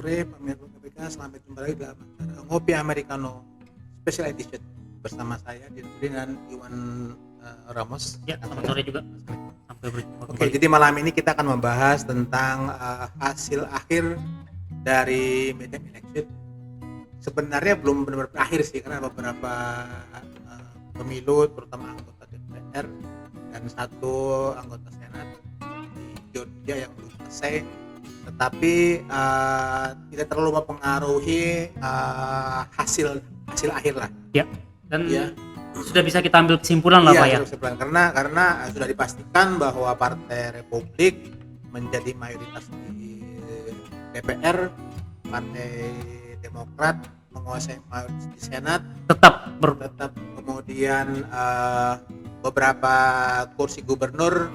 sore pemirsa KPK, selamat kembali lagi dalam acara Ngopi Americano Special Edition bersama saya Dinuri dan Iwan Ramos. Ya, selamat sore juga. Sampai berjumpa Oke, kembali. jadi malam ini kita akan membahas tentang hasil akhir dari midterm election. Sebenarnya belum benar-benar berakhir sih, karena beberapa pemilu, terutama anggota DPR dan satu anggota Senat di Georgia yang belum selesai, tetapi tidak terlalu mempengaruhi hasil akhir lah. Ya, dan Ya. sudah bisa kita ambil kesimpulan lah Pak ya. Karena sudah dipastikan bahwa Partai Republik menjadi mayoritas di DPR, Partai Demokrat menguasai mayoritas di Senat, Tetap kemudian beberapa kursi gubernur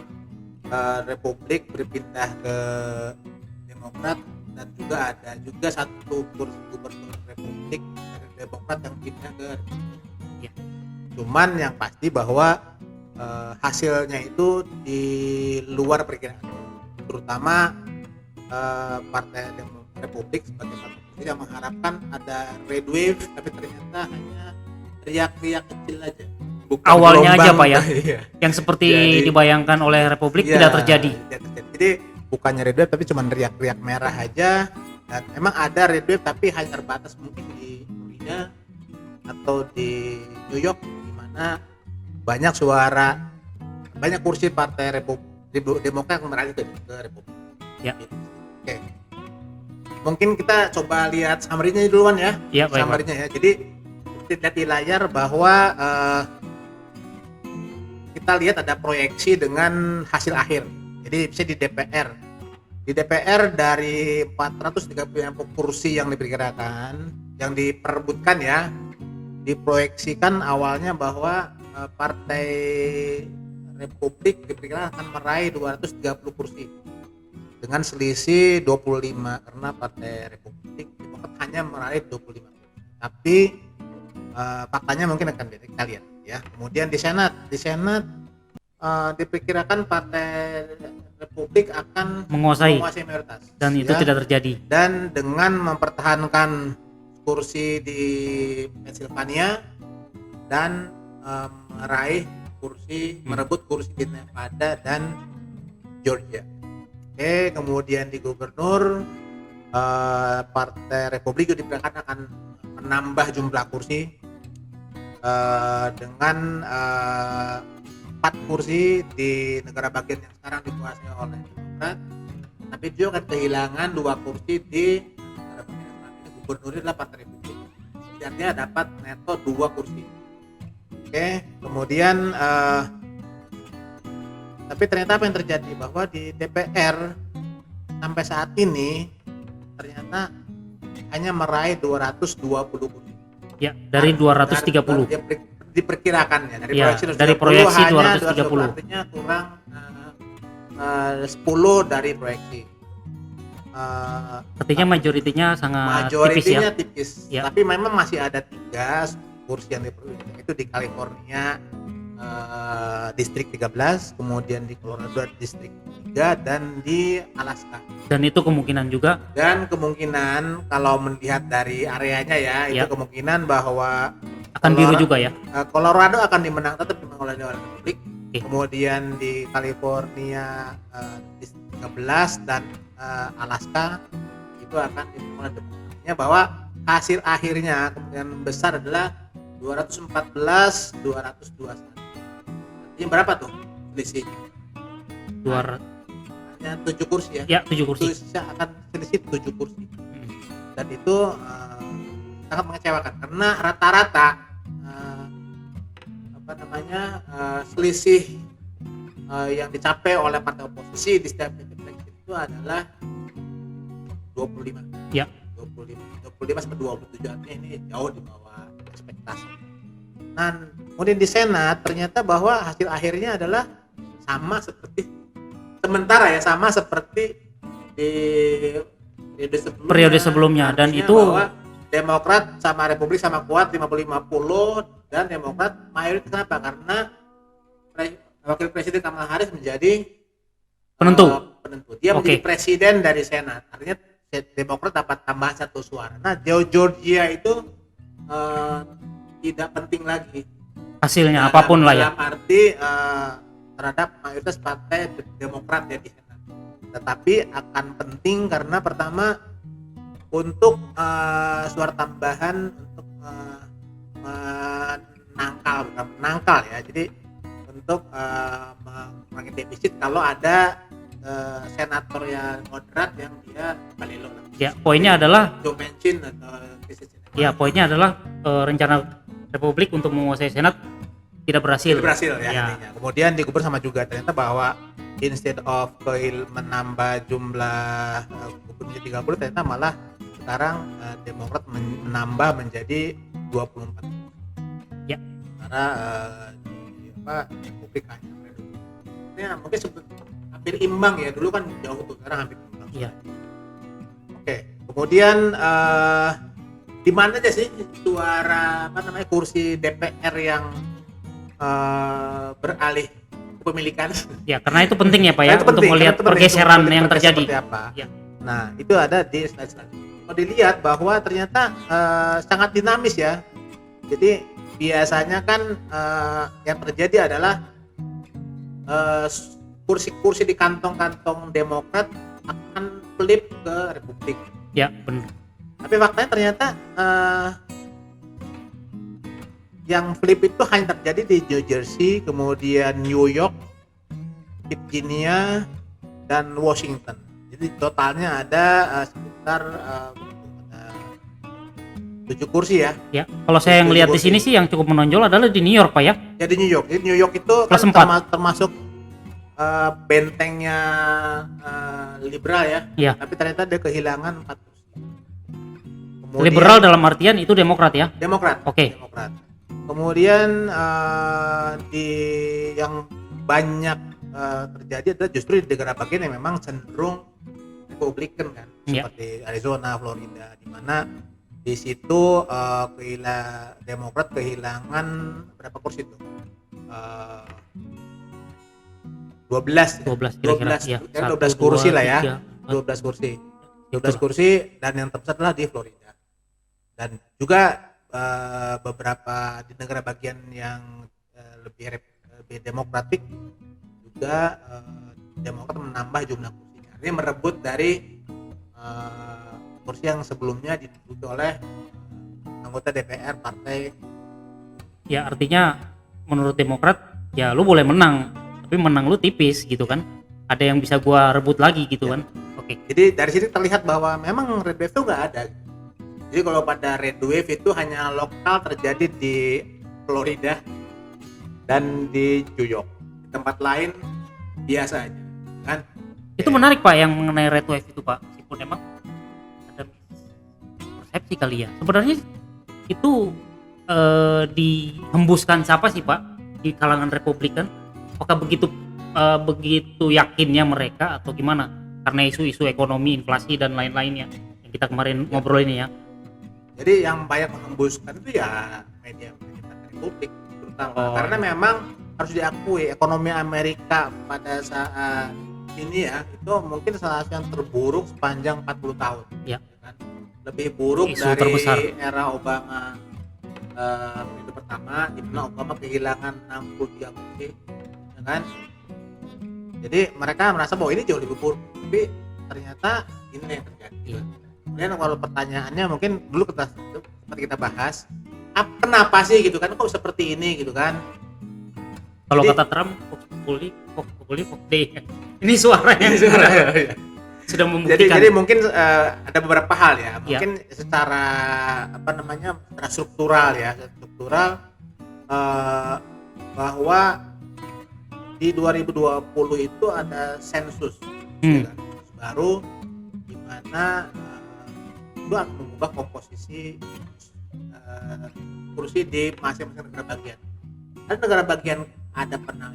Republik berpindah ke Demokrat, dan juga ada satu kursi gubernur Republik dari Demokrat yang pindah ke Republik. Ya. Cuman yang pasti bahwa hasilnya itu di luar perkiraan, terutama Partai Republik sebagai partai yang mengharapkan ada red wave, tapi ternyata hanya riak-riak kecil aja. Bukan awalnya aja Pak ya. Iya. Yang seperti Jadi, dibayangkan oleh Republik tidak terjadi. Jadi bukannya red wave tapi cuma riak-riak merah aja, dan emang ada red wave tapi hanya terbatas mungkin di Florida atau di New York, di mana banyak kursi Partai Demokrat yang beralih ke Republik. Ya. Oke. Mungkin kita coba lihat summary-nya duluan ya. Ya, baik, Summary-nya ya. Jadi lihat di layar bahwa kita lihat ada proyeksi dengan hasil akhir. Jadi bisa di DPR dari 430 kursi yang diperkirakan, yang diperebutkan ya, diproyeksikan awalnya bahwa Partai Republik diperkirakan akan meraih 230 kursi dengan selisih 25, karena Partai Republik Demokrat hanya meraih 25 kursi. Tapi faktanya mungkin akan beda, kita lihat ya. Kemudian di Senat diperkirakan Partai Republik akan menguasai mayoritas, dan itu tidak terjadi. Dan dengan mempertahankan kursi di Pennsylvania dan merebut kursi di Nevada dan Georgia. Oke, kemudian di gubernur Partai Republik juga diperkirakan akan menambah jumlah kursi dengan 4 kursi di negara bagian yang sekarang dikuasai oleh Demokrat, tapi juga akan kehilangan 2 kursi di negara bagian yang sekarang ini gubernur adalah Partai Republik. Jadi artinya dapat neto 2 kursi. Oke, kemudian tapi ternyata apa yang terjadi, bahwa di DPR sampai saat ini ternyata hanya meraih 220 kursi. Ya, dari 230. Diperkirakan ya, dari proyeksi 230. Artinya kurang 10 dari proyeksi. Artinya majoritinya sangat tipis ya. Tapi memang masih ada 3 kursi yang diperlukan, itu di California distrik 13, kemudian di Colorado distrik 3, dan di Alaska. Dan itu kemungkinan kalau melihat dari areanya ya, itu kemungkinan bahwa akan biru juga ya. Colorado akan tetap dimenang oleh Republik. Kemudian di California distrik 13 dan Alaska itu akan dimenang oleh Demokrat. Bahwa hasil akhirnya kemungkinan besar adalah 214, 221. Artinya berapa tuh selisihnya? Hanya 7 kursi ya? Ya, 7 kursi. Itu akan selisih 7 kursi. Dan itu sangat mengecewakan, karena rata-rata selisih yang dicapai oleh partai oposisi di setiap eleksi itu adalah 25. Ya. 25 sampai 27, artinya ini jauh di bawah ekspektasi. Nah, kemudian di Senat ternyata bahwa hasil akhirnya adalah sama seperti di periode sebelumnya. Dan itu bahwa Demokrat sama Republik sama kuat 50-50, dan Demokrat mayoritas. Kenapa? Karena Wakil Presiden Kamala Harris menjadi penentu. Dia menjadi presiden dari Senat. Artinya Demokrat dapat tambah 1 suara. Nah, Georgia itu tidak penting lagi hasilnya apapun lah ya. dalam arti terhadap mayoritas partai Demokrat ya di sana. Tetapi akan penting karena pertama untuk suara tambahan untuk menangkal ya. Jadi untuk mengurangi defisit kalau ada senator yang moderat yang dia balelo. Ya, poinnya adalah Joe Manchin atau ya, poinnya adalah rencana Republik untuk menguasai Senat tidak berhasil. Tidak berhasil ya, ya. intinya. Kemudian dikubur sama juga ternyata bahwa instead of menambah jumlah gubernur 30 ternyata malah sekarang Demokrat menambah menjadi 24. Ya. Karena Republik hanya ya, mungkin hampir imbang ya, dulu kan jauh tuh, sekarang hampir imbang. Iya. Oke, kemudian di mana aja sih suara kursi DPR yang beralih kepemilikan? Ya, karena itu penting ya Pak ya, Itu untuk penting, melihat karena itu penting, pergeseran untuk yang pergeseran terjadi. seperti apa. Ya. Nah, itu ada di slide selanjutnya. Kalau dilihat bahwa ternyata sangat dinamis ya. Jadi biasanya kan yang terjadi adalah kursi-kursi di kantong-kantong Demokrat akan flip ke Republik. Ya, benar. Tapi faktanya ternyata yang flip itu hanya terjadi di New Jersey, kemudian New York, Virginia, dan Washington. Jadi totalnya ada sekitar 7 kursi ya. Ya, kalau saya yang lihat di sini sih yang cukup menonjol adalah di New York Pak ya. Jadi New York. Jadi New York itu Plus kan termasuk bentengnya liberal ya. Iya. Tapi ternyata dia kehilangan 4 kursi. Kemudian, Liberal dalam artian itu Demokrat ya. Demokrat. Oke. Demokrat. Kemudian di yang banyak terjadi adalah justru di negara bagian yang memang cenderung Republikan kan, Iya. seperti Arizona, Florida, di mana di situ Demokrat kehilangan berapa kursi itu? 12 kira-kira ya. 12 kursi lah ya. 12 kursi. 12 kursi dan yang terbesar adalah di Florida. Dan juga beberapa di negara bagian yang lebih demokratik juga Demokrat menambah jumlah kursinya. Artinya merebut dari kursi yang sebelumnya diduduki oleh anggota DPR partai. Ya, artinya menurut Demokrat ya lu boleh menang, tapi menang lu tipis gitu kan. Ada yang bisa gua rebut lagi gitu kan. Oke. Jadi dari sini terlihat bahwa memang red wave itu nggak ada. Jadi kalau pada red wave itu hanya lokal terjadi di Florida dan di New York. Di tempat lain biasa aja, kan? Itu menarik Pak yang mengenai red wave itu Pak. Meskipun emang ada persepsi kali ya. Sebenarnya itu dihembuskan siapa sih Pak di kalangan Republikan? Apakah begitu yakinnya mereka atau gimana? Karena isu-isu ekonomi, inflasi dan lain-lainnya yang kita kemarin ngobrol ini ya. Jadi yang banyak menghembuskan itu ya media Republik terutama, karena memang harus diakui ekonomi Amerika pada saat ini ya itu mungkin salah satu yang terburuk sepanjang 40 tahun. Ya. Kan? Lebih buruk Isu dari terbesar. era Obama itu pertama, di mana Obama kehilangan 63 kursi, ya kan? Jadi mereka merasa bahwa ini jauh lebih buruk, tapi ternyata ini yang terjadi. Iya. Kemudian kalau pertanyaannya mungkin dulu seperti kita bahas, kenapa sih gitu kan, kok seperti ini gitu kan? Kalau Jadi- kata Trump, Vox Populi, Vox Dei. Ini suaranya sudah membuktikan. jadi mungkin ada beberapa hal ya, mungkin Ya. secara secara struktural ya, bahwa di 2020 itu ada sensus, ya kan? Sensus baru di mana itu akan mengubah komposisi kursi di masing-masing negara bagian. Ada negara bagian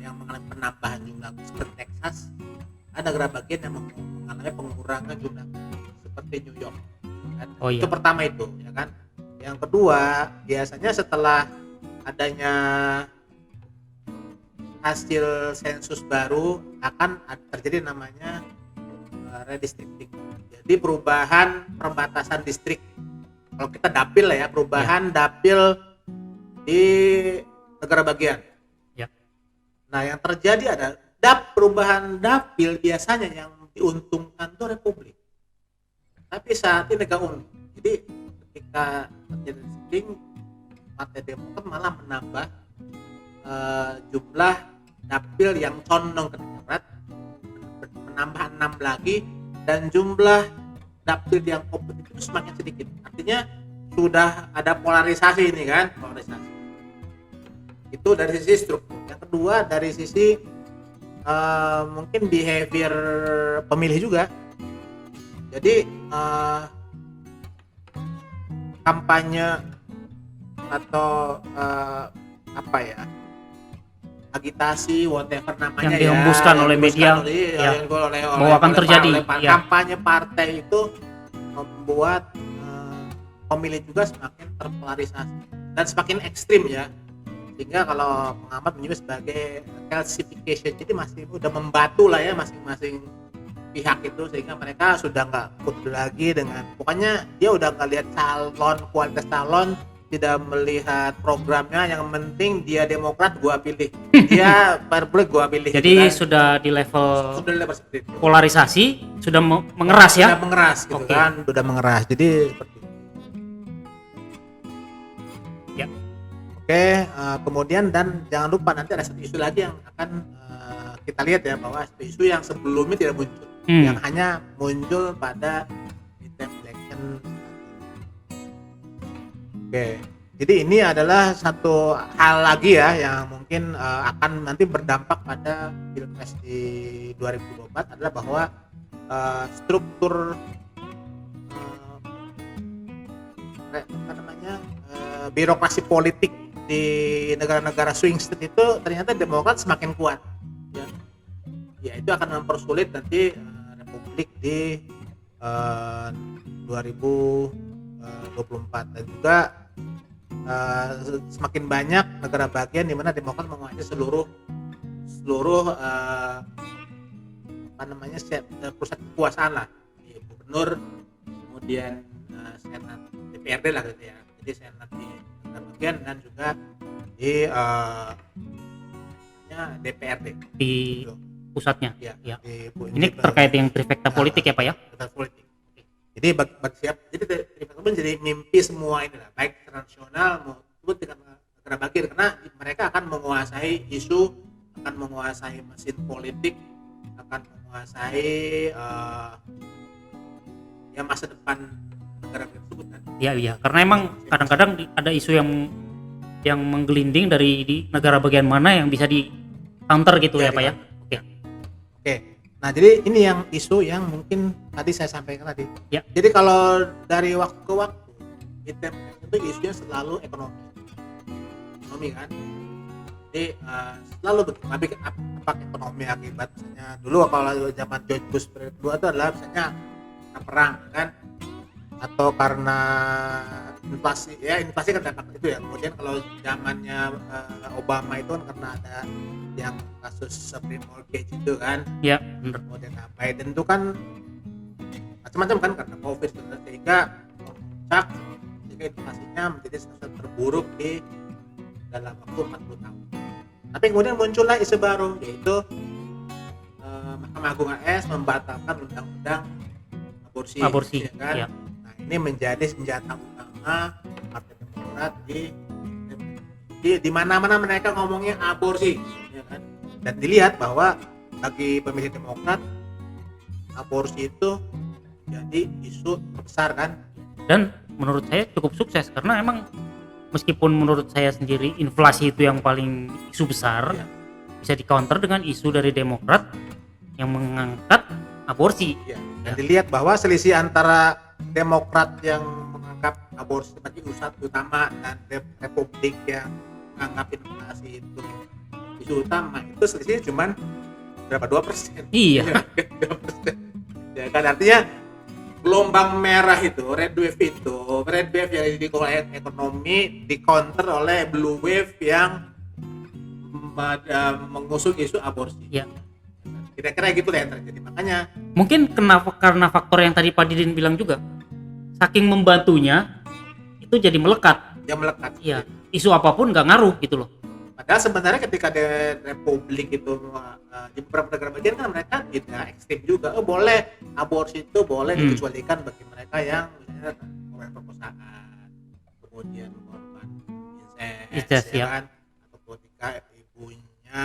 yang mengalami penambahan jumlah seperti Texas, ada negara bagian yang mengalami pengurangan jumlah seperti New York. Kan? Oh, iya. Itu pertama itu, ya kan. Yang kedua, biasanya setelah adanya hasil sensus baru akan terjadi namanya redistricting. Jadi perubahan perbatasan distrik. Kalau kita dapil lah ya, perubahan dapil di negara bagian. Ya. Nah, yang terjadi ada perubahan dapil biasanya yang diuntungkan tuh Republik. Tapi saat ini nggak unik. Jadi ketika terjadi redistricting, Partai Demokrat malah menambah jumlah dapil yang condong ke Demokrat, menambah 6 lagi, dan jumlah dapil yang kompetitif itu semakin sedikit. Artinya sudah ada polarisasi ini kan, polarisasi. Itu dari sisi struktur. Yang kedua dari sisi mungkin behavior pemilih juga. Jadi kampanye atau apa ya, agitasi whatever namanya yang dihembuskan oleh media bahwa akan terjadi kampanye partai itu membuat pemilih juga semakin terpolarisasi dan semakin ekstrim ya, sehingga kalau pengamat menyebut sebagai calcification. Jadi masih udah membatu lah ya masing-masing pihak itu, sehingga mereka sudah nggak peduli lagi dengan, pokoknya dia udah nggak lihat calon, kualitas calon, tidak melihat programnya, yang penting dia Demokrat gua pilih, dia Republik gua pilih. Jadi gitu kan. sudah di level seperti itu. polarisasi sudah mengeras ya. Sudah mengeras gitu kan, sudah mengeras. Jadi seperti itu. Ya. Oke, kemudian dan jangan lupa nanti ada satu isu lagi yang akan kita lihat ya, bahwa isu yang sebelumnya tidak muncul, yang hanya muncul pada midterm election. Oke, jadi ini adalah satu hal lagi ya yang mungkin akan nanti berdampak pada Pilpres di 2024, adalah bahwa struktur birokrasi politik di negara-negara swing state itu ternyata Demokrat semakin kuat ya. Ya, itu akan mempersulit nanti Republik di 2024, dan juga semakin banyak negara bagian di mana Demokrat menguasai seluruh pusat kekuasaan lah, di gubernur, kemudian senat, DPRD lah gitu ya. Jadi senat di negara bagian dan juga di DPRD di gitu. Pusatnya Ya, ya. Ini Ini terkait dengan trifecta politik ya Pak ya. politik. Jadi bagi siap, jadi trifecta jadi mimpi semua ini lah, baik internasional maupun dengan negara bagian, karena mereka akan menguasai isu, akan menguasai mesin politik, akan menguasai masa depan negara tersebut kan. Iya, karena emang kadang-kadang ada isu yang menggelinding dari di negara bagian mana yang bisa di counter gitu ya Pak ya. Oke. Nah, jadi ini yang isu yang mungkin tadi saya sampaikan tadi. Ya. Jadi kalau dari waktu ke waktu itu isunya selalu ekonomi kan. Jadi selalu begitu. Apa ekonomi akibat misalnya dulu kalau zaman George Bush periode kedua itu adalah misalnya perang kan, atau karena inflasi kan dampak itu ya. Kemudian kalau zamannya Obama itu kan karena ada yang kasus subprime mortgage itu kan. Iya, benar. Kemudian Biden itu kan macam-macam kan karena COVID, sehingga memuncak, sehingga inflasinya menjadi salah terburuk di dalam waktu 40 tahun. Tapi kemudian muncullah isu baru, yaitu Mahkamah Agung AS membatalkan undang-undang aborsi ya kan. Ya. Nah, ini menjadi senjata utama Partai Demokrat di mana-mana mereka ngomongnya aborsi ya kan. Dan dilihat bahwa bagi pemilih Demokrat aborsi itu jadi isu besar kan. Dan menurut saya cukup sukses, karena emang meskipun menurut saya sendiri inflasi itu yang paling isu besar, Ya. bisa di counter dengan isu dari Demokrat yang mengangkat aborsi. Ya. Dan dilihat bahwa selisih antara Demokrat yang menganggap aborsi sebagai usaha utama dan Republik yang menganggap inflasi itu isu utama, itu selisihnya cuma berapa, 2%. Iya. 2%. Ya kan, artinya gelombang merah itu, red wave yang dikelola ekonomi di counter oleh blue wave yang mengusung isu aborsi. Ya. Kira-kira gitu lah yang terjadi. Makanya Mungkin karena faktor yang tadi Pak Didin bilang juga, saking membantunya itu jadi melekat. Yang melekat. Iya, isu apapun nggak ngaruh gitu loh. Padahal sebenarnya ketika di Republik itu di beberapa negara bagian kan mereka tidak ekstrim juga. Oh boleh aborsi itu boleh dikecualikan bagi mereka yang misalnya korban perkosaan, kemudian korban Incest, ya ya. kan, atau ketika ibunya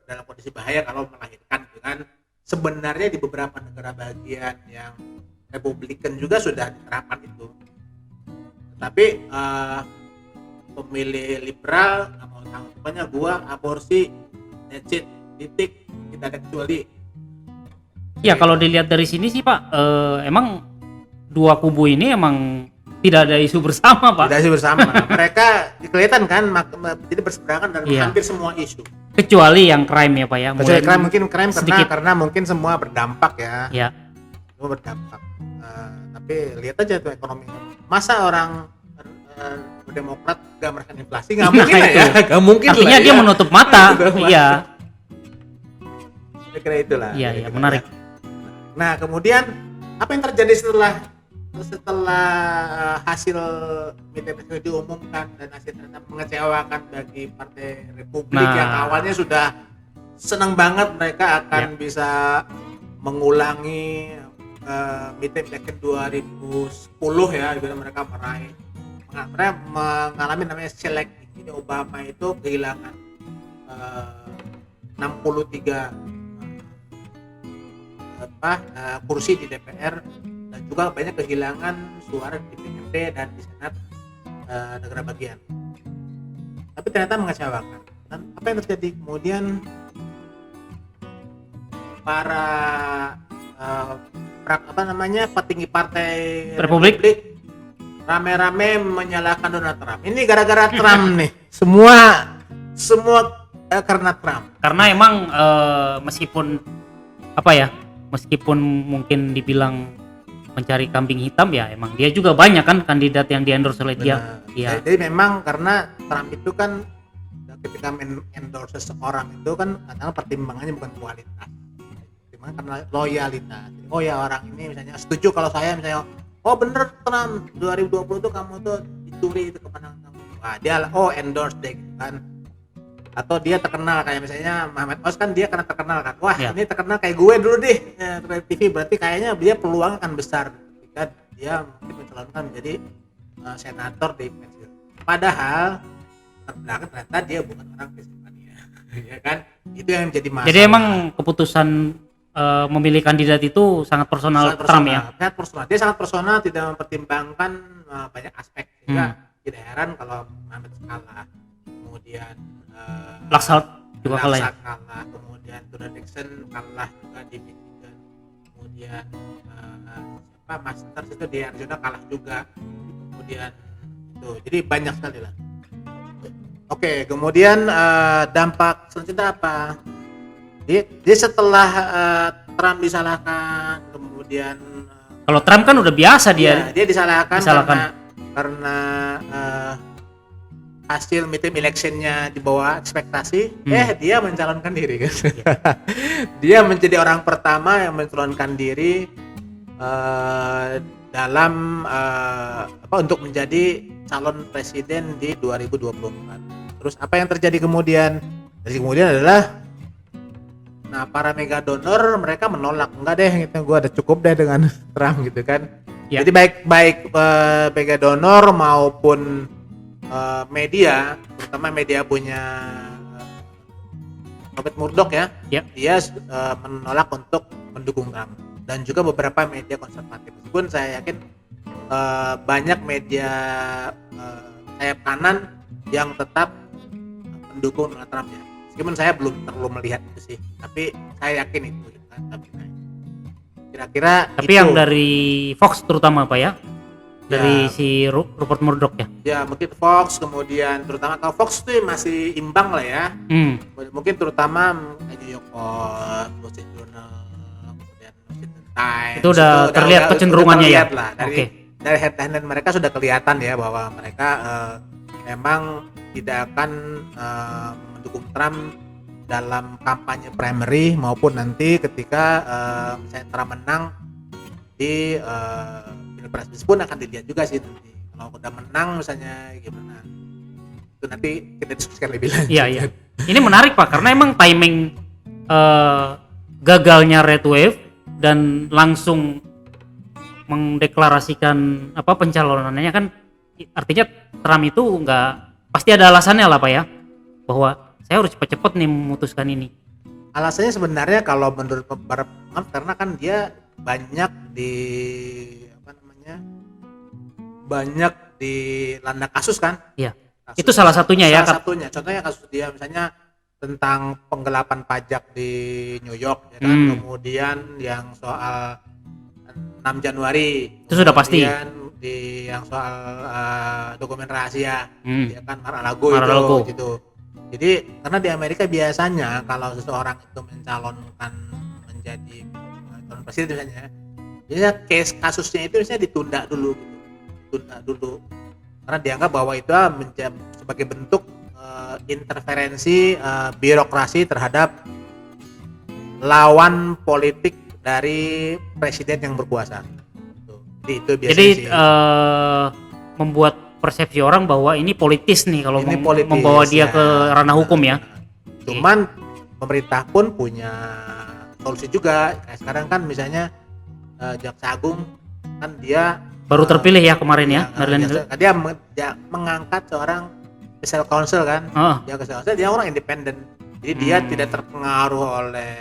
dalam kondisi bahaya kalau melahirkan gitu kan. Sebenarnya di beberapa negara bagian yang Republikan juga sudah diterapkan itu. Tetapi pemilih liberal nggak mau tahu, pokoknya gua aborsi, that's it, titik, tidak ada kecuali. Ya kalau dilihat dari sini sih Pak, emang dua kubu ini emang tidak ada isu bersama Pak. Tidak sih bersama. Mereka kelihatan kan jadi berseberangan dalam Iya. hampir semua isu. Kecuali yang crime ya Pak ya. Kecuali crime, mungkin crime sedikit. karena mungkin semua berdampak ya. Ya. Semua berdampak. Tapi lihat aja tuh ekonomi. Masa orang Demokrat gak merasakan inflasi? Nggak mungkin lah ya. Nggak mungkin. Artinya lah dia ya. menutup mata. Iya. Saya kira itulah. Iya, Kira-kira. menarik. Nah, kemudian apa yang terjadi setelah hasil meeting itu diumumkan dan hasil ternyata mengecewakan bagi Partai Republik yang awalnya sudah senang banget mereka akan bisa mengulangi meeting election 2010 ya, di mana mereka mengalami namanya select. Jadi Obama itu kehilangan 63 kursi di DPR dan juga banyak kehilangan suara di DPRD dan di Senat negara bagian. Tapi ternyata mengecewakan. Dan apa yang terjadi kemudian, para petinggi Partai Republik rame-rame menyalahkan Donald Trump. Ini gara-gara Trump nih. Semua karena Trump. Karena emang meskipun mungkin dibilang mencari kambing hitam ya, emang dia juga banyak kan kandidat yang di-endorse oleh dia. Iya. Jadi memang karena Trump itu kan ketika endorse seseorang itu kan kadang pertimbangannya bukan kualitas, pertimbangan karena loyalitas. Jadi, oh ya orang ini misalnya setuju kalau saya misalnya, oh bener Trump 2020 itu kamu tuh dicuri itu kemenangan kamu. Wah dia endorse deh gitu kan. Atau dia terkenal kayak misalnya Muhammad Oz kan, dia karena terkenal kan, wah ini terkenal kayak gue dulu deh TV, berarti kayaknya dia peluang akan besar ketika dia mungkin mencalonkan menjadi senator di Pennsylvania. Padahal terbelakang ternyata dia bukan orang Pennsylvania. Ya kan, itu yang menjadi masalah. Jadi emang keputusan memilih kandidat itu sangat personal Trump ya. Sangat personal. Dia sangat personal, tidak mempertimbangkan banyak aspek. Sehingga tidak heran kalau Muhammad kalah. Kemudian Laksalt juga kalah ya. Kemudian Donald Nixon kalah juga di Michigan. Kemudian Masters itu di Arizona kalah juga. Kemudian itu, jadi banyak sekali lah. Oke, kemudian dampak selanjutnya apa? Dia setelah Trump disalahkan, kemudian kalau Trump kan udah biasa dia disalahkan. Karena hasil meeting electionnya di bawah ekspektasi, dia mencalonkan diri kan. Dia menjadi orang pertama yang mencalonkan diri dalam untuk menjadi calon presiden di 2024. Terus apa yang terjadi kemudian? Adalah para mega donor mereka menolak, enggak deh gitu, gue udah cukup deh dengan Trump gitu kan. Ya. Jadi baik mega donor maupun media, terutama media punya Rupert Murdoch ya, dia menolak untuk mendukung Trump, dan juga beberapa media konservatif. Meskipun saya yakin banyak media sayap kanan yang tetap mendukung Donald Trump ya. Meskipun saya belum terlalu melihat itu sih, tapi saya yakin itu kan. Kira-kira tapi itu yang dari Fox terutama Pak ya? Dari si Rupert Murdoch ya? Ya mungkin Fox, kemudian terutama kalau Fox tuh masih imbang lah ya. Mungkin terutama New York Post, Wall Street Journal, kemudian Washington Times. Itu udah terlihat kecenderungannya ya? Lah. Dari headline mereka sudah kelihatan ya bahwa mereka memang tidak akan mendukung Trump dalam kampanye primary maupun nanti ketika misalnya Trump menang di pilpres pun akan dilihat juga sih nanti. Kalau udah menang misalnya gimana, itu nanti kita diskusikan lebih lanjut. Iya. Ini menarik Pak, karena emang timing gagalnya Red Wave dan langsung mendeklarasikan pencalonannya kan, artinya Trump itu nggak, pasti ada alasannya lah Pak ya, bahwa saya harus cepat-cepat nih memutuskan ini. Alasannya sebenarnya kalau menurut beberapa pengamat karena kan dia banyak dilanda kasus kan. Iya. Itu salah satunya ya. Salah satunya. Contohnya kasus dia misalnya tentang penggelapan pajak di New York ya kan. Kemudian yang soal 6 Januari. Itu sudah pasti. Kemudian yang soal dokumen rahasia ya kan Mar-a-Lago gitu. Jadi karena di Amerika biasanya kalau seseorang itu mencalonkan menjadi calon presiden misalnya, biasanya kasusnya itu misalnya ditunda dulu karena dianggap bahwa itu sebagai bentuk interferensi birokrasi terhadap lawan politik dari presiden yang berkuasa. Jadi itu biasanya membuat persepsi orang bahwa ini politis nih kalau membawa dia ke ranah hukum ya. Cuman pemerintah pun punya solusi juga. Kayak sekarang kan misalnya Jaksa Agung kan dia baru terpilih ya kemarin ya. Dia mengangkat seorang special counsel kan. Dia special counsel, dia orang independen. Jadi dia tidak terpengaruh oleh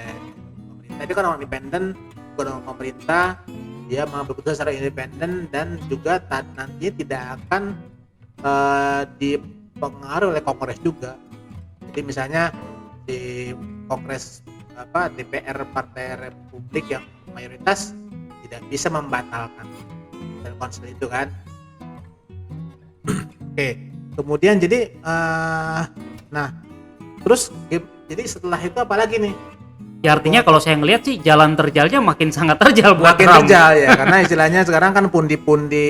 pemerintah. Dia kan orang independen, bukan orang pemerintah. Dia mengambil keputusan secara independen dan juga nantinya tidak akan dipengaruhi oleh Kongres juga. Jadi misalnya di Kongres DPR Partai Republik yang mayoritas tidak bisa membatalkan konsel itu kan. Oke. Kemudian jadi terus jadi setelah itu apa lagi nih? Ya artinya kalau saya ngelihat sih jalan terjalnya makin sangat terjal buat makin Trump. terjal ya, karena istilahnya sekarang kan pundi-pundi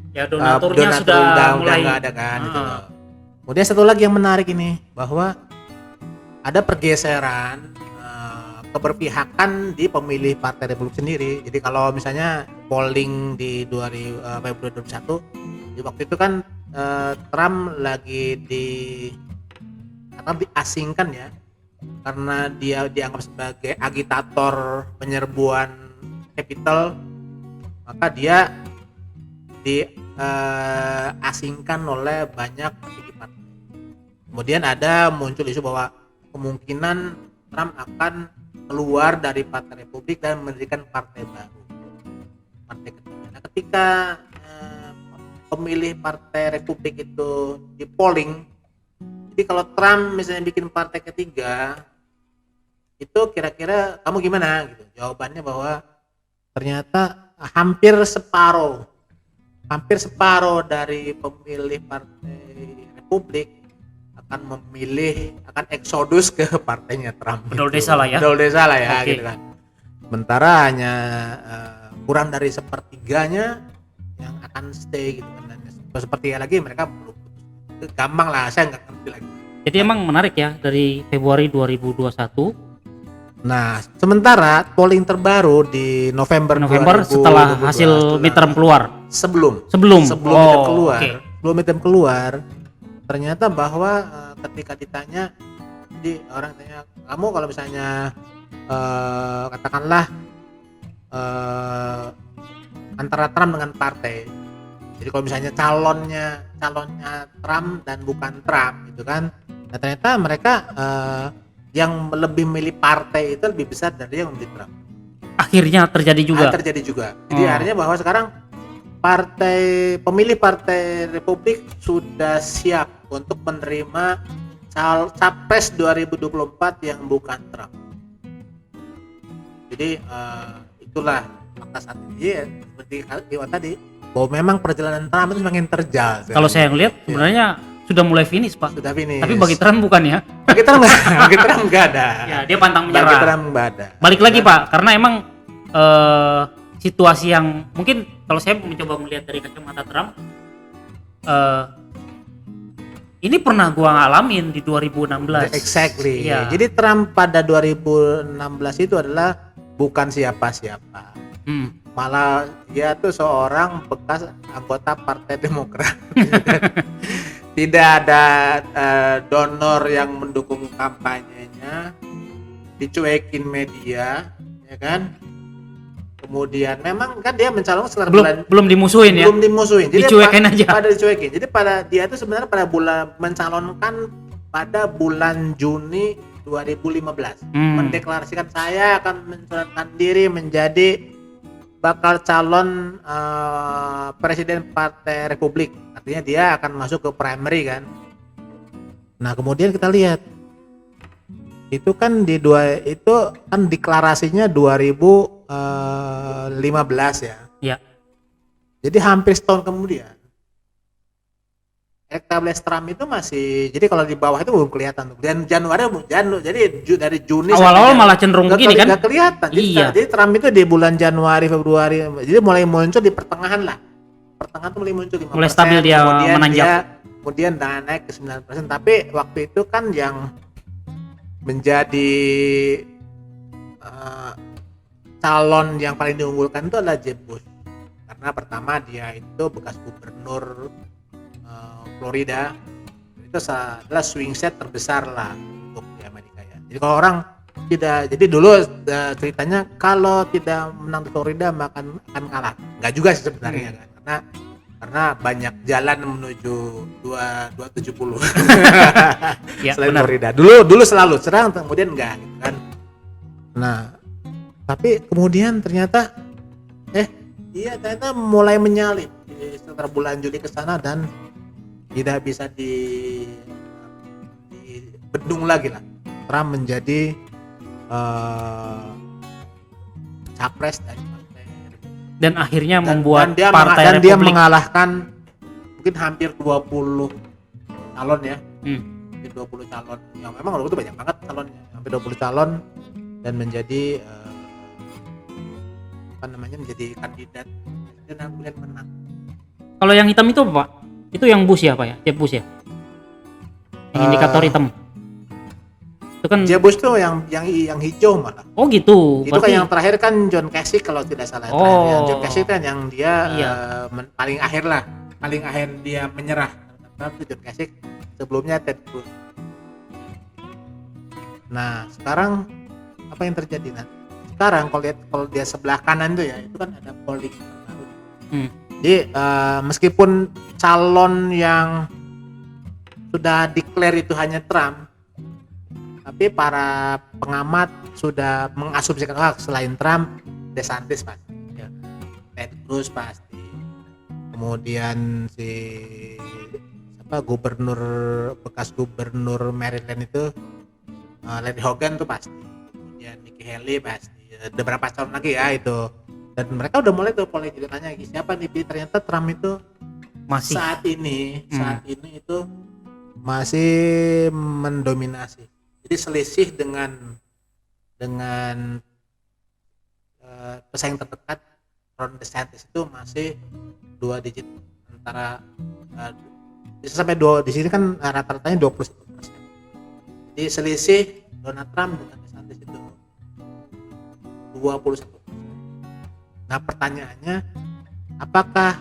ya donaturnya sudah mulai nggak ada kan gitu. Kemudian satu lagi yang menarik ini bahwa ada pergeseran keberpihakan di pemilih Partai Republik sendiri. Jadi kalau misalnya polling di Februari 2021 di waktu itu kan Trump lagi diasingkan ya, karena dia dianggap sebagai agitator penyerbuan Capitol, maka dia diasingkan oleh banyak petinggi partai. Kemudian muncul isu bahwa kemungkinan Trump akan keluar dari Partai Republik dan mendirikan partai baru, partai ketiga. Nah, ketika pemilih Partai Republik itu di polling, jadi kalau Trump misalnya bikin partai ketiga, itu kira-kira kamu gimana gitu? Jawabannya bahwa ternyata hampir separuh dari pemilih Partai Republik akan eksodus ke partainya Trump. Bedol desa lah ya. Okay. Gitu kan. Sementara hanya kurang dari sepertiganya yang akan stay gitu kan. Seperti lagi mereka belum gampang lah, saya nggak ngerti lagi. Jadi emang menarik ya dari Februari 2021. Nah, sementara polling terbaru di November setelah hasil midterm keluar. Sebelum midterm keluar, ternyata bahwa ketika ditanya, jadi orang tanya, kamu kalau misalnya katakanlah antara Trump dengan partai, jadi kalau misalnya calonnya Trump dan bukan Trump gitu kan, nah ternyata mereka yang lebih milih partai itu lebih besar dari yang memilih Trump. Akhirnya terjadi juga. Jadi artinya bahwa sekarang pemilih Partai Republik sudah siap untuk menerima capres 2024 yang bukan Trump. Jadi itulah maka saat ini ya, seperti Iwan tadi, bahwa memang perjalanan Trump itu semakin terjal. Kalau saya ngelihat sebenarnya sudah mulai finish Pak. Sudah finish. Tapi bagi Trump bukan ya? Bagi Trump nggak ada. Ya dia pantang menyerah. Bagi Trump nggak ada. Balik lagi Pak, karena emang situasi yang mungkin kalau saya mencoba melihat dari kacamata Trump, Ini pernah gua ngalamin di 2016. Exactly. Iya. Jadi Trump pada 2016 itu adalah bukan siapa-siapa. Hmm. Malah dia tuh seorang bekas anggota Partai Demokrat. Tidak ada donor yang mendukung kampanyenya, dicuekin media, ya kan? Kemudian memang kan dia mencalonkan sekitar Belum dimusuhin ya. belum dimusuhin. Jadi Dicuekin aja. Pada dicuekin. Jadi pada dia itu sebenarnya pada bulan mencalonkan pada bulan Juni 2015 mendeklarasikan saya akan mencalonkan diri menjadi bakal calon presiden Partai Republik. Artinya dia akan masuk ke primary kan. Nah, kemudian kita lihat itu kan itu kan deklarasinya 2015 ya. Iya. Jadi hampir setahun kemudian elektabilitas Trump itu masih, jadi kalau di bawah itu belum kelihatan tuh. Dan Januari jadi dari Juni Awal-awal malah cenderung begini kan? Gak kelihatan. Iya. Jadi Trump itu di bulan Januari, Februari, jadi mulai muncul di pertengahan lah. Pertengahan tuh mulai muncul 5%. Mulai stabil dia menanjak. Kemudian naik ke 9%. Tapi waktu itu kan yang menjadi calon yang paling diunggulkan itu adalah Jeb Bush. Karena pertama dia itu bekas gubernur Florida, itu adalah swing set terbesar lah untuk di Amerika ya. Jadi kalau orang tidak, jadi dulu ceritanya kalau tidak menang di Florida maka akan kalah. Enggak juga sih sebenarnya kan, karena banyak jalan menuju 270 Ya, selain benar. Florida. Dulu selalu serang, kemudian enggak gitu kan. Nah, tapi kemudian ternyata ternyata mulai menyalip di sekitar bulan Juli ke sana dan tidak bisa dibendung lagi lah. Trump menjadi capres dari Partai Republik. Dan akhirnya membuat dia Partai dia Republik mengalahkan mungkin hampir 20 calon ya. Hampir 20 calon. Yang memang waktu itu banyak banget calonnya. Hampir 20 calon dan menjadi menjadi kandidat dan kemudian menang. Kalau yang hitam itu apa, Pak? Itu yang Bush ya, Pak ya? Jeb Bush ya? Yang indikator hitam. Itu kan Jeb Bush tuh yang hijau malah. Oh gitu. Itu kan yang terakhir kan John Kasich kalau tidak salah. John Kasich kan yang dia paling akhir lah. Paling akhir dia menyerah. Itu John Kasich, sebelumnya Ted Cruz. Nah, sekarang apa yang terjadi nanti? Sekarang kalau dia sebelah kanan tuh ya, itu kan ada polling terbaru. Jadi meskipun calon yang sudah declare itu hanya Trump, tapi para pengamat sudah mengasumsikan selain Trump, DeSantis pasti, Ted Cruz pasti, kemudian bekas gubernur Maryland itu Larry Hogan tuh pasti, kemudian Nikki Haley pasti, ada beberapa calon lagi ya itu. Dan mereka udah mulai tuh polling tanya siapa nih, ternyata Trump itu masih saat ini itu masih mendominasi. Jadi selisih dengan pesaing terdekat Ron DeSantis itu masih 2 digit, antara bisa sampai 2, di sini kan rata-ratanya 21%. Jadi selisih Donald Trump dengan DeSantis itu 21%. Nah, pertanyaannya apakah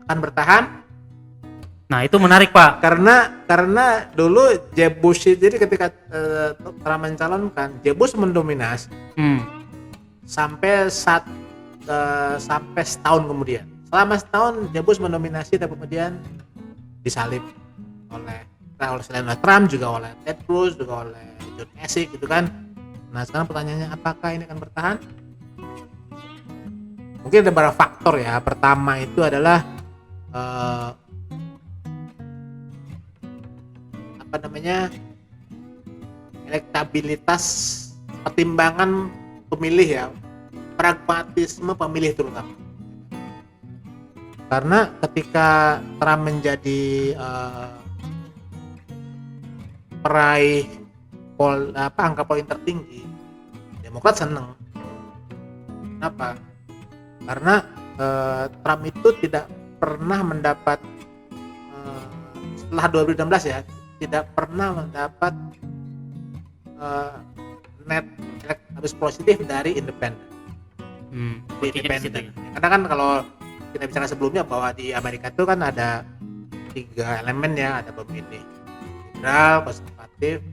akan bertahan? Nah, itu menarik, Pak. Karena dulu Jeb Bush, jadi ketika Trump mencalonkan, Jeb Bush mendominasi sampai setahun kemudian. Selama setahun Jeb Bush mendominasi, dan kemudian disalib oleh selain Trump juga oleh Ted Cruz, juga oleh John Kasich gitu kan. Nah, sekarang pertanyaannya apakah ini akan bertahan? Mungkin ada beberapa faktor ya. Pertama itu adalah elektabilitas, pertimbangan pemilih ya, pragmatisme pemilih terutama. Karena ketika Trump menjadi peraih angka poin tertinggi, Demokrat seneng. Kenapa? Karena Trump itu tidak pernah mendapat setelah 2016 ya tidak pernah mendapat net elektabilitas positif dari independen. Di buktinya di situ independen. ya. Karena kan kalau kita bicara sebelumnya bahwa di Amerika itu kan ada 3 elemen ya, ada pemilih liberal, konservatif,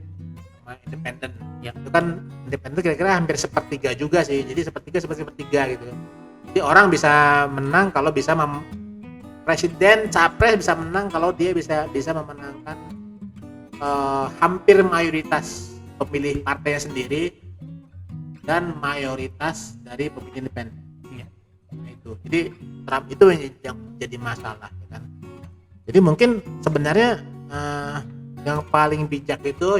sama independen. Ya. Itu kan independen itu kira-kira hampir sepertiga juga sih. Jadi sepertiga gitu. Jadi orang bisa menang kalau bisa presiden capres bisa menang kalau dia bisa memenangkan hampir mayoritas pemilih partainya sendiri dan mayoritas dari pemilih independen. Ya. Nah, itu. Jadi Trump itu yang jadi masalah ya kan. Jadi mungkin sebenarnya yang paling bijak itu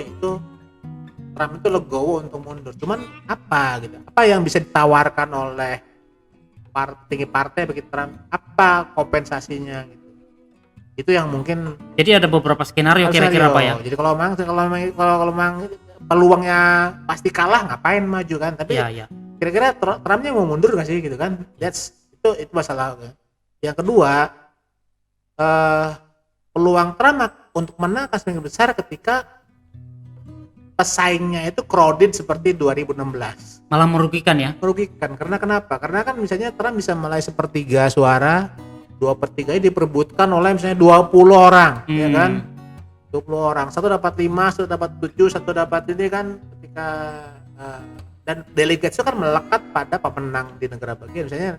Trump itu legowo untuk mundur. Cuman apa gitu? Apa yang bisa ditawarkan oleh tinggi partai bagi Trump? Apa kompensasinya gitu? Itu yang mungkin Jadi ada beberapa skenario kira-kira apa ya? Jadi kalau memang peluangnya pasti kalah ngapain maju kan? Tapi Ya. kira-kira Trumpnya mau mundur nggak sih gitu kan? Itu masalah. Yang kedua, peluang Trump untuk menang akan semakin besar ketika pesaingnya itu crowded seperti 2016. Malah merugikan ya? Merugikan karena kenapa? Karena kan misalnya Trump bisa mulai sepertiga suara, 2/3 diperebutkan oleh misalnya 20 orang, ya kan? 20 orang, satu dapat 5, satu dapat 7, satu dapat ini kan ketika dan delegasi itu kan melekat pada pemenang di negara bagian. Misalnya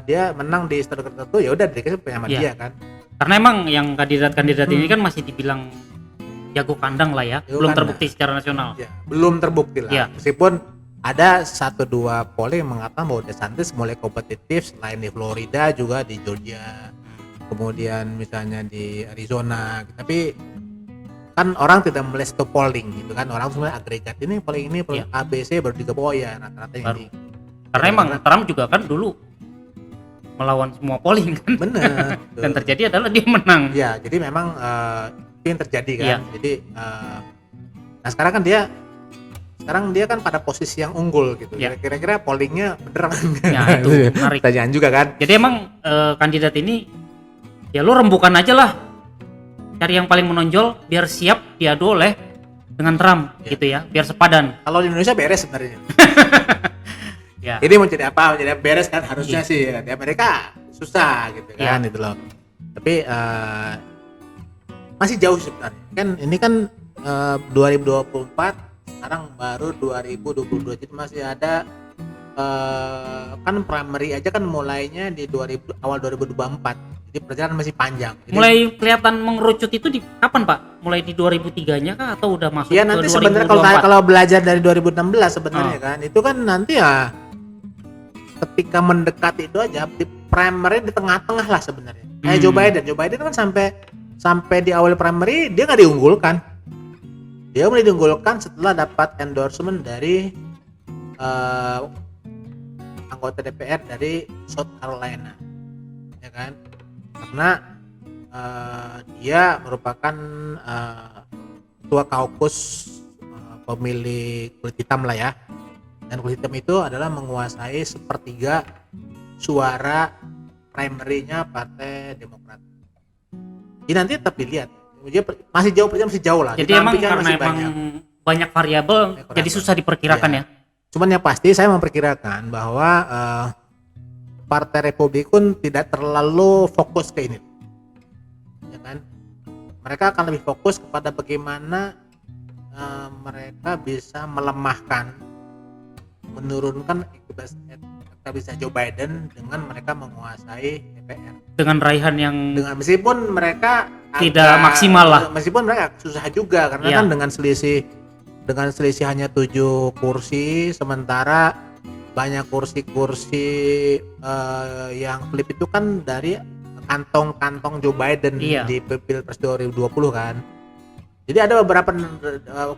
dia menang di stadion tertentu, ya udah delegasi punya sama dia kan. Karena emang yang kandidat-kandidat ini kan masih dibilang jago kandang lah ya, belum Kandang. terbukti secara nasional. Ya, belum terbukti lah. Ya. Meskipun ada 1-2 polling yang mengatakan bahwa DeSantis mulai kompetitif selain di Florida juga di Georgia, kemudian misalnya di Arizona. Tapi kan orang tidak melihat satu polling gitu kan, orang sebenarnya agregat ini polling Ya. ABC baru 3 oh ya rata-rata Baru. ini. Karena emang Trump juga kan dulu melawan semua polling kan. Bener. Dan terjadi adalah dia menang. Ya, jadi memang itu yang terjadi kan. Iya. Jadi nah sekarang dia kan pada posisi yang unggul gitu. Iya. Kira-kira pollingnya bener kan? Ya, itu menarik. Pertanyaan juga kan. Jadi emang kandidat ini ya lu rembukan aja lah. Cari yang paling menonjol biar siap diadu oleh dengan Trump Ya. gitu ya, biar sepadan. Kalau di Indonesia beres sebenarnya. Ya. Jadi mau jadi apa? Mau jadi beres kan harusnya Iya. sih. Di Amerika susah gitu kan itu loh. Tapi masih jauh sebenarnya. Kan ini kan 2024, sekarang baru 2022. Jadi masih ada kan primary aja kan mulainya di awal 2024. Jadi perjalanan masih panjang. Jadi, Mulai kelihatan mengerucut itu di kapan Pak? Mulai di 2003-nya kah atau udah masuk ya ke nanti 2024? sebenarnya kalau belajar dari 2016 sebenarnya kan itu kan nanti ya ketika mendekati itu aja di primary di tengah-tengah lah sebenarnya. Kayak Joe Biden kan sampai di awal primary dia nggak diunggulkan. Dia mulai diunggulkan setelah dapat endorsement dari anggota DPR dari South Carolina, ya kan? Karena dia merupakan ketua kaukus pemilih kulit hitam lah ya, dan kulit hitam itu adalah menguasai sepertiga suara primary-nya Partai Demokrat. Jadi nanti tetap dilihat, dia masih jauh lah. Jadi emang Dinampingkan karena masih emang banyak variabel jadi susah diperkirakan ya. Cuman yang pasti saya memperkirakan bahwa Partai Republikan tidak terlalu fokus ke ini, ya kan? Mereka akan lebih fokus kepada bagaimana mereka bisa melemahkan, menurunkan elektabilitas Joe Biden dengan mereka menguasai DPR. Dengan raihan yang Meskipun mereka tidak maksimal lah. Meskipun mereka susah juga karena Iya. kan dengan selisih hanya 7 kursi, sementara banyak kursi-kursi yang flip itu kan dari kantong-kantong Joe Biden Iya. di Pilpres 2020 kan. Jadi ada beberapa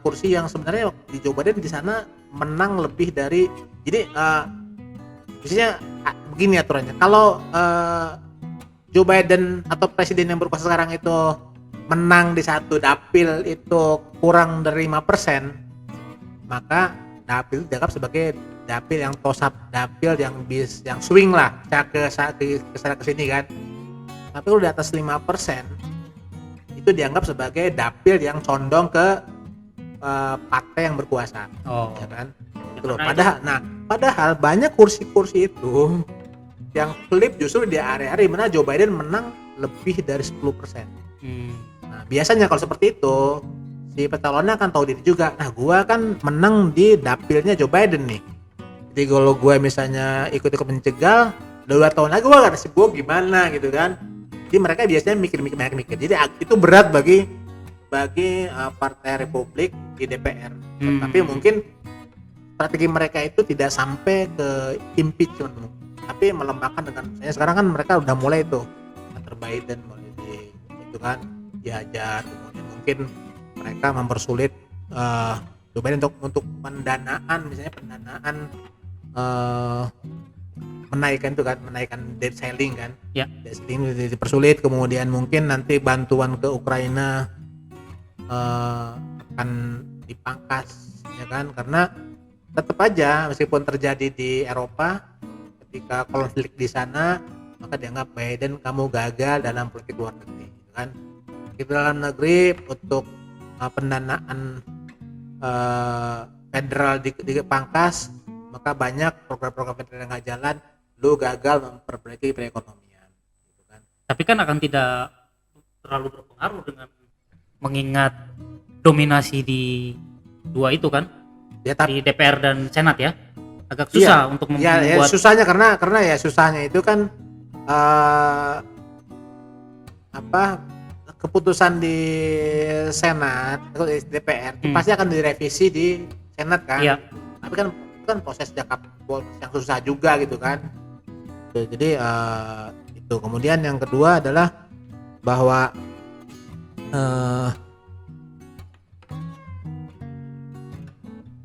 kursi yang sebenarnya di Joe Biden di sana menang lebih dari, jadi misalnya begini aturannya. Kalau Joe Biden atau presiden yang berkuasa sekarang itu menang di satu dapil itu kurang dari 5%, maka dapil dianggap sebagai dapil yang tosap, dapil yang swing lah ke sana ke sini kan. Tapi kalau di atas 5% itu itu dianggap sebagai dapil yang condong ke partai yang berkuasa, Oh. ya kan? Ya, Gitu loh. karena Padahal banyak kursi-kursi itu yang flip justru di area-area di mana Joe Biden menang lebih dari 10%. Nah, biasanya kalau seperti itu si pencalonnya akan tahu diri juga. Nah, gua kan menang di dapilnya Joe Biden nih. Jadi kalau gua misalnya ikut-ikut mencegal, 2 tahun lagi gua nasib gua gimana gitu kan. Jadi mereka biasanya mikir. Jadi itu berat bagi Partai Republik di DPR. Tapi mungkin strategi mereka itu tidak sampai ke impeachment, tapi melemahkan dengan misalnya sekarang kan mereka udah mulai tuh Hunter Biden mulai itu kan dihajar, kemudian mungkin mereka mempersulit Joe Biden untuk pendanaan, misalnya menaikkan debt ceiling kan, debt ceiling dipersulit, kemudian mungkin nanti bantuan ke Ukraina akan dipangkas, ya kan, karena tetap aja meskipun terjadi di Eropa, ketika konflik di sana maka dianggap Biden kamu gagal dalam politik luar negeri, gitu kan. Di dalam negeri untuk pendanaan federal dipangkas, maka banyak program-program federal yang nggak jalan, lu gagal memperbaiki perekonomian, gitu kan. Tapi kan akan tidak terlalu berpengaruh dengan mengingat dominasi di dua itu kan, Ya, tapi di DPR dan Senat ya, agak susah untuk ya susahnya karena ya susahnya itu kan keputusan di Senat atau di DPR itu pasti akan direvisi di Senat kan. Iya. Tapi kan itu kan proses yang susah juga gitu kan. Jadi itu. Kemudian yang kedua adalah bahwa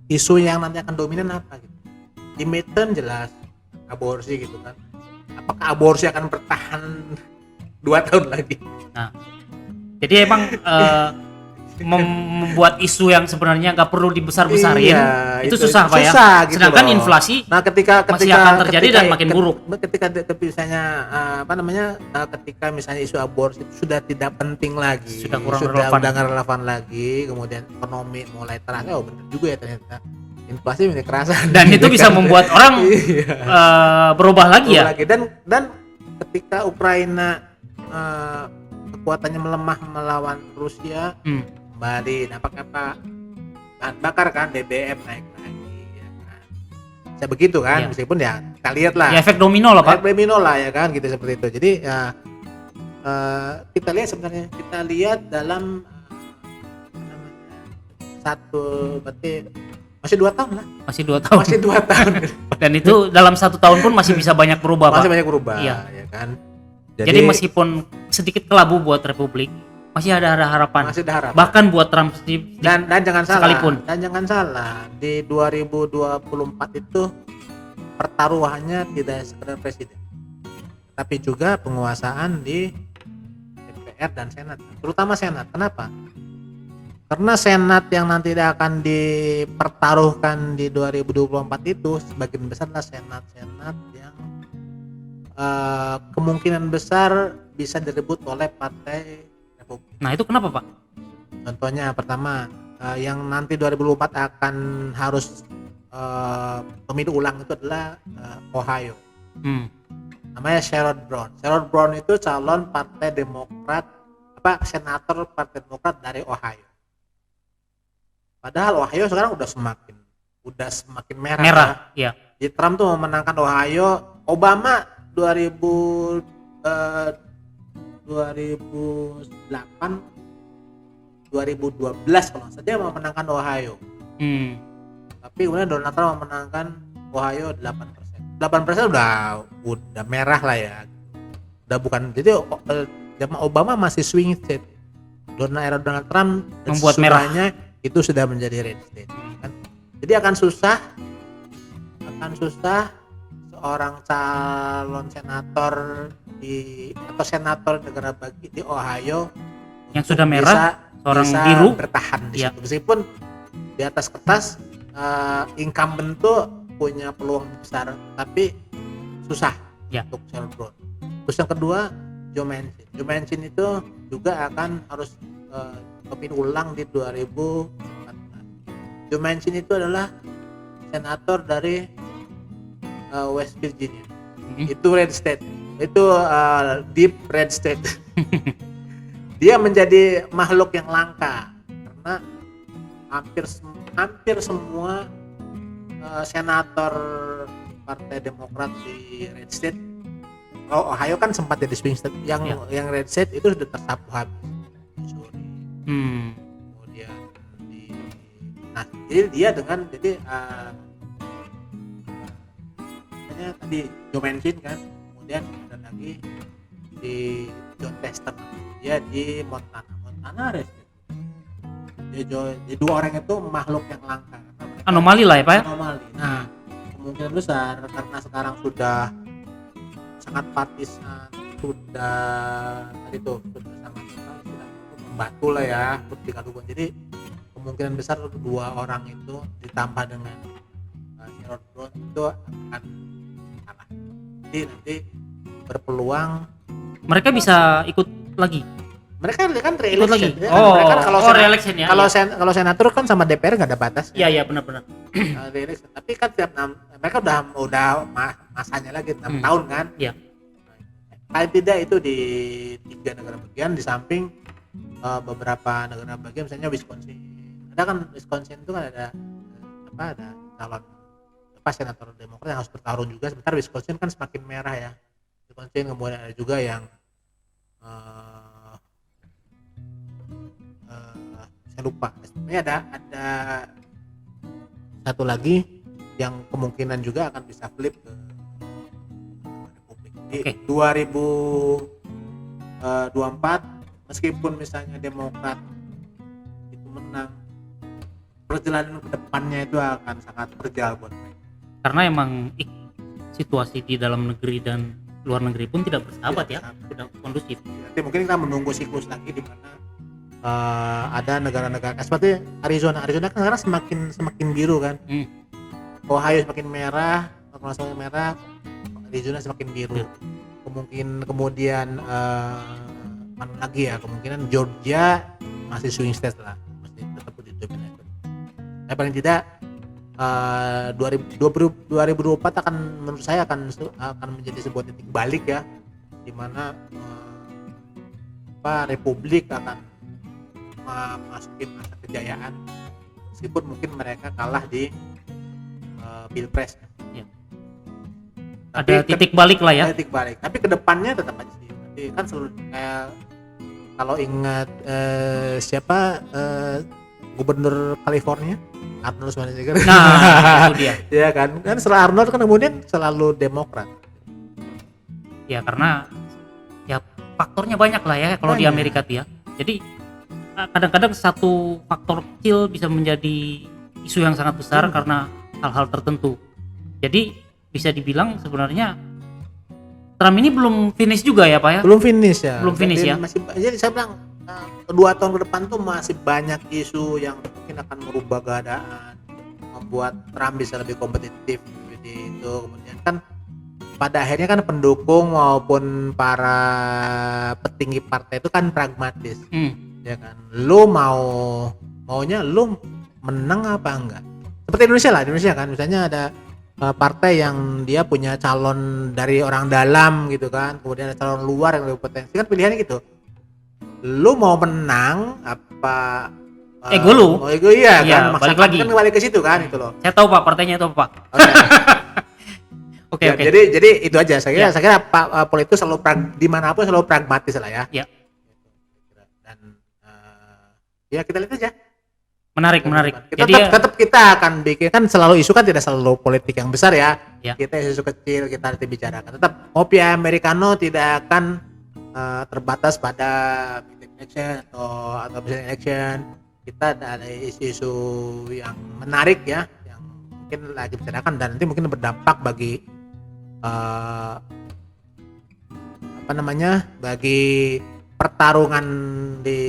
isu yang nanti akan dominan apa gitu. Di midterm jelas aborsi gitu kan. Apakah aborsi akan bertahan 2 tahun lagi? Nah, jadi emang membuat isu yang sebenarnya nggak perlu dibesar-besarin, itu susah Pak ya. Gitu sedangkan loh. inflasi ketika masih akan terjadi dan makin buruk. Ketika misalnya ketika misalnya isu aborsi itu sudah tidak penting lagi, Sudah kurang udah relevan. nggak relevan lagi, kemudian ekonomi mulai terasa, benar juga ya ternyata inflasi mulai kerasa. Dan itu bisa membuat orang berubah lagi ya. Dan ketika Ukraina kekuatannya melemah melawan Rusia, kembali nampak apa bahan bakar kan, BBM naik lagi, ya kan, bisa begitu kan. Meskipun ya kita lihat lah Ya, efek domino lah Pak. efek domino lah ya kan, gitu seperti itu. Jadi ya kita lihat dalam berarti masih 2 tahun lah, Masih 2 tahun. masih 2 tahun Dan itu dalam 1 tahun pun masih bisa banyak berubah masih Pak. banyak berubah, Iya. ya kan. Jadi meskipun sedikit kelabu buat Republik, masih ada harapan. masih ada harapan. Bahkan buat Trump Dan jangan salah, sekalipun. di 2024 itu pertaruhannya tidak sekedar presiden, tapi juga penguasaan di DPR dan Senat, terutama Senat. Kenapa? Karena Senat yang nanti akan dipertaruhkan di 2024 itu sebagian besar adalah Senat yang kemungkinan besar bisa direbut oleh Partai Republik. Nah, itu kenapa Pak? Contohnya pertama, yang nanti 2024 akan harus pemilu ulang itu adalah Ohio. Namanya Sherrod Brown. Sherrod Brown itu calon Partai Demokrat, senator Partai Demokrat dari Ohio. Padahal Ohio sekarang udah semakin merah. Ya. Jadi Trump tuh memenangkan Ohio. Obama 2008 2012 kalau nggak salah dia memenangkan Ohio. Tapi kemudian Donald Trump memenangkan Ohio 8%. 8% udah merah lah ya. Udah bukan, jadi zaman Obama masih swing state. Donald Trump Membuat merah. Itu sudah menjadi red state kan. Jadi akan susah seorang calon senator atau senator negara bagi di Ohio Yang sudah merah, seorang bisa biru bertahan di Ya. situ. Meskipun di atas kertas incumbent tuh punya peluang besar, tapi susah Ya. untuk Sherrod Brown. Terus yang kedua, Joe Manchin itu juga akan harus pemilu ulang di 2014. Joe Manchin itu adalah senator dari West Virginia. Itu red state, itu deep red state. Dia menjadi makhluk yang langka karena hampir semua senator Partai Demokrat di red state, Ohio kan sempat jadi swing state, yang red state itu sudah tersapu habis. Missouri, kemudian jadi dia dengan tadi Joe Manchin kan, kemudian ada lagi di John Tester, dia di Montana red state. Jadi dua orang itu makhluk yang langka, anomali lah ya Pak ya. Anomali. Nah, kemungkinan besar karena sekarang sudah sangat partisan, sudah sangat membantu lah ya politik aduan. Jadi kemungkinan besar dua orang itu ditambah dengan Sherrod Brown itu akan kalah. Jadi nanti berpeluang mereka bisa ikut lagi. Mereka kan re-election. Lagi. Mereka kalau re-election ya. Kalau senator kan sama DPR nggak ada batas. Iya benar-benar. Re-election. Tapi kan mereka udah masanya lagi 6 tahun kan. Iya. Paling tidak itu di 3 negara bagian, di samping beberapa negara bagian, misalnya Wisconsin. Ada kan Wisconsin itu kan ada calon senator Demokrat yang harus bertarung juga. Sebentar Wisconsin kan semakin merah ya. Wisconsin, kemudian ada juga yang saya lupa. Sebenarnya ada satu lagi yang kemungkinan juga akan bisa flip ke Republik. Di 2024 meskipun misalnya Demokrat itu menang, perjalanan ke depannya itu akan sangat berjalan buat mereka. Karena emang situasi di dalam negeri dan luar negeri pun tidak bersahabat ya, tidak kondusif. Nanti mungkin kita menunggu siklus lagi di mana ada negara-negara seperti Arizona kan sekarang semakin biru kan. Ohio semakin merah, semakin merah, Arizona semakin biru. Kemudian mana lagi ya, kemungkinan Georgia masih swing state lah, masih tetap di dominasi. Tapi paling tidak 2024 akan menurut saya akan menjadi sebuah titik balik ya, di mana Republik akan masukin masa kejayaan, meskipun mungkin mereka kalah di Pilpres. Ya. Ada titik balik lah ya. Titik balik. Tapi kedepannya tetap aja sih. Nanti kan selalu kalau ingat siapa Gubernur California, Arnold Schwarzenegger. Nah, itu dia. Ya kan setelah Arnold kan kemudian selalu Demokrat. Ya karena ya faktornya banyak lah ya kalau di Amerika tuh ya. Jadi kadang-kadang satu faktor kecil bisa menjadi isu yang sangat besar karena hal-hal tertentu. Jadi bisa dibilang sebenarnya Trump ini belum finish juga ya Pak ya? Belum finish ya. Jadi saya bilang 2 tahun ke depan tuh masih banyak isu yang mungkin akan merubah keadaan, membuat Trump bisa lebih kompetitif seperti itu. Kemudian kan pada akhirnya kan pendukung maupun para petinggi partai itu kan pragmatis. Ya kan, lu maunya lu menang apa enggak? Seperti Indonesia kan, misalnya ada partai yang dia punya calon dari orang dalam gitu kan, kemudian ada calon luar yang lebih potensi, kan pilihannya gitu. Lu mau menang apa ego lu? Ego iya kan, balik lagi. Kan balik ke situ kan itu loh. Saya tahu Pak, partainya itu apa Pak? Oke. Jadi itu aja. Saya kira Pak politik selalu dimanapun selalu pragmatis lah ya. Ya. Dan ya kita lihat aja. Menarik. Tetap kita akan bikin, kan selalu isu kan tidak selalu politik yang besar ya. Kita isu kecil kita nanti bicarakan. Tetap kopi americano tidak akan terbatas pada midterm election atau presidential election. Kita ada isu-isu yang menarik ya, yang mungkin lagi bicarakan dan nanti mungkin berdampak bagi bagi pertarungan di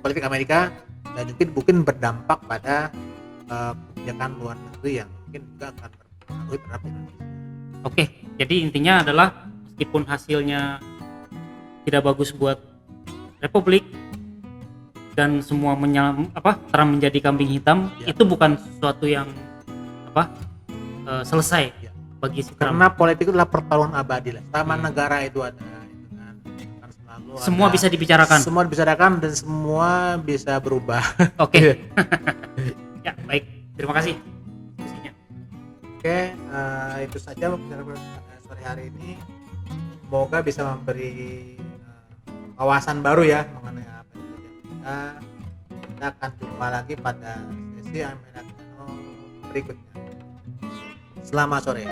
politik Amerika, dan mungkin berdampak pada kebijakan luar negeri yang mungkin juga akan berpengaruh terhadap Indonesia. Oke, jadi intinya adalah meskipun hasilnya tidak bagus buat republik dan semua Trump menjadi kambing hitam, Ya. itu bukan sesuatu yang selesai Ya. bagi si Trump. Karena politik itu adalah pertarungan abadi lah. Selama Hmm. negara itu ada, itu kan akan selalu Semua ada- bisa dibicarakan. Semua dibicarakan dan semua bisa berubah. Oke. Ya, baik. Terima kasih. Diskusinya. Oke, itu saja pembicaraan sore hari ini. Semoga bisa memberi wawasan baru ya mengenai apa yang terjadi kita. Kita akan jumpa lagi pada sesi Americano berikutnya. Selamat sore.